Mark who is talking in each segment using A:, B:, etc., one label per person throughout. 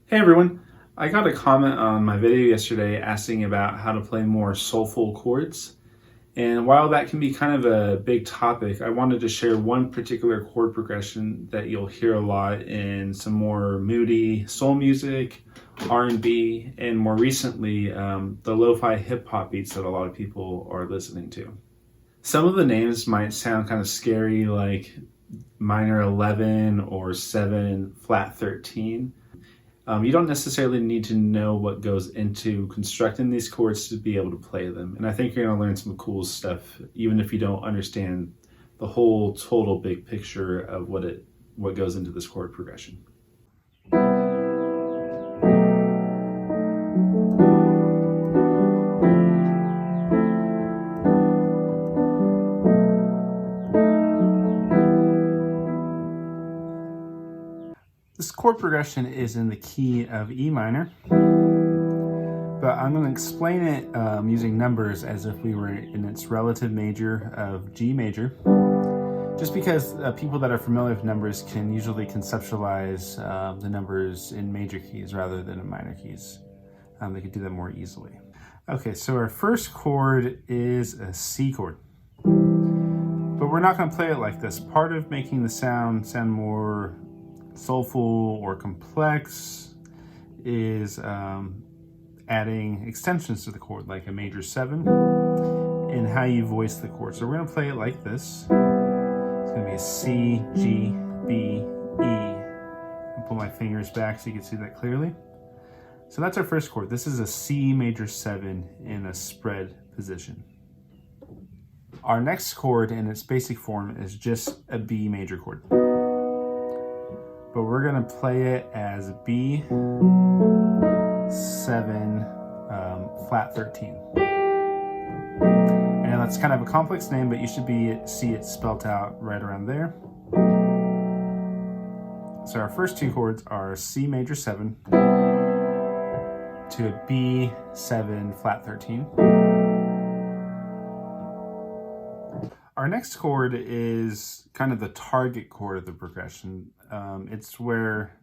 A: Hey everyone, I got a comment on my video yesterday asking about how to play more soulful chords. And while that can be kind of a big topic, I wanted to share one particular chord progression that you'll hear a lot in some more moody soul music, R&B, and more recently, the lo-fi hip-hop beats that a lot of people are listening to. Some of the names might sound kind of scary, like minor 11 or 7 flat 13. You don't necessarily need to know what goes into constructing these chords to be able to play them. And I think you're going to learn some cool stuff, even if you don't understand the whole total big picture of what goes into this chord progression. This chord progression is in the key of E minor, but I'm going to explain it using numbers as if we were in its relative major of G major, just because people that are familiar with numbers can usually conceptualize the numbers in major keys rather than in minor keys. They can do that more easily. Okay, so our first chord is a C chord, but we're not going to play it like this. Part of making the sound more soulful or complex is adding extensions to the chord, like a major 7, and how you voice the chord. So we're going to play it like this. It's going to be a C, G, B, E. I'll pull my fingers back so you can see that clearly. So that's our first chord. This is a C major 7 in a spread position. Our next chord in its basic form is just a B major chord, but we're going to play it as B, 7, flat 13. And that's kind of a complex name, but you should see it spelt out right around there. So our first two chords are C major 7 to a B, 7, flat 13. Our next chord is kind of the target chord of the progression. It's where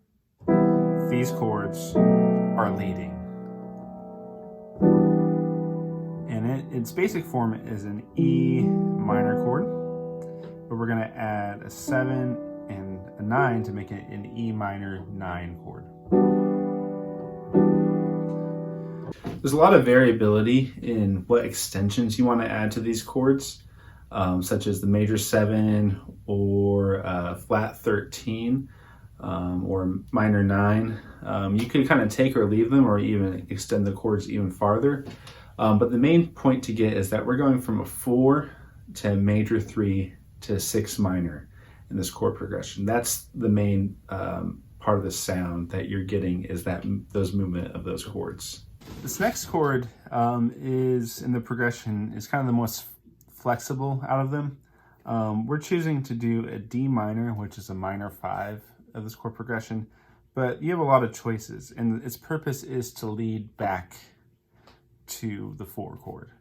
A: these chords are leading. And its basic form is an E minor chord, but we're going to add a 7 and a 9 to make it an E minor 9 chord. There's a lot of variability in what extensions you want to add to these chords. Such as the major 7 or flat 13 or minor 9. You could kind of take or leave them or even extend the chords even farther. But the main point to get is that we're going from a 4 to a major 3 to 6 minor in this chord progression. That's the main part of the sound that you're getting, is those movement of those chords. This next chord is in the progression is kind of the most flexible out of them. We're choosing to do a D minor, which is a minor 5 of this chord progression, but you have a lot of choices, and its purpose is to lead back to the 4 chord.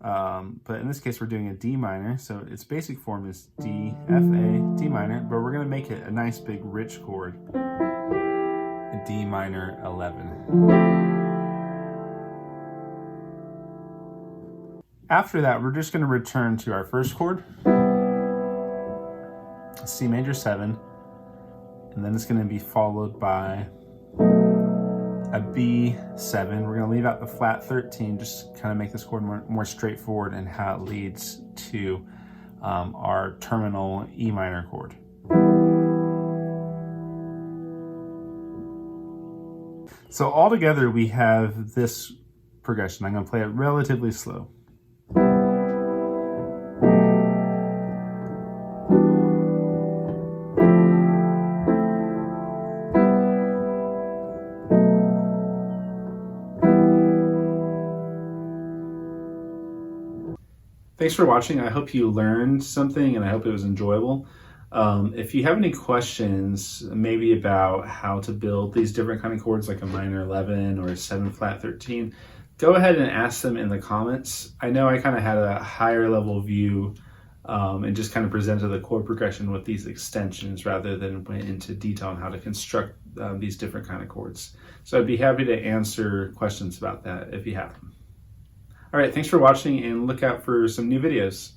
A: But in this case, we're doing a D minor, so its basic form is D, F, A, D minor, but we're going to make it a nice big rich chord, a D minor 11. After that, we're just going to return to our first chord, C major 7, and then it's going to be followed by a B 7. We're going to leave out the flat 13, just kind of make this chord more straightforward in how it leads to our terminal E minor chord. So altogether, we have this progression. I'm going to play it relatively slow. Thanks for watching. I hope you learned something and I hope it was enjoyable. If you have any questions, maybe about how to build these different kind of chords like a minor 11 or a 7 flat 13, go ahead and ask them in the comments. I know I kind of had a higher level view and just kind of presented the chord progression with these extensions rather than went into detail on how to construct these different kind of chords. So I'd be happy to answer questions about that if you have them. All right, thanks for watching, and look out for some new videos.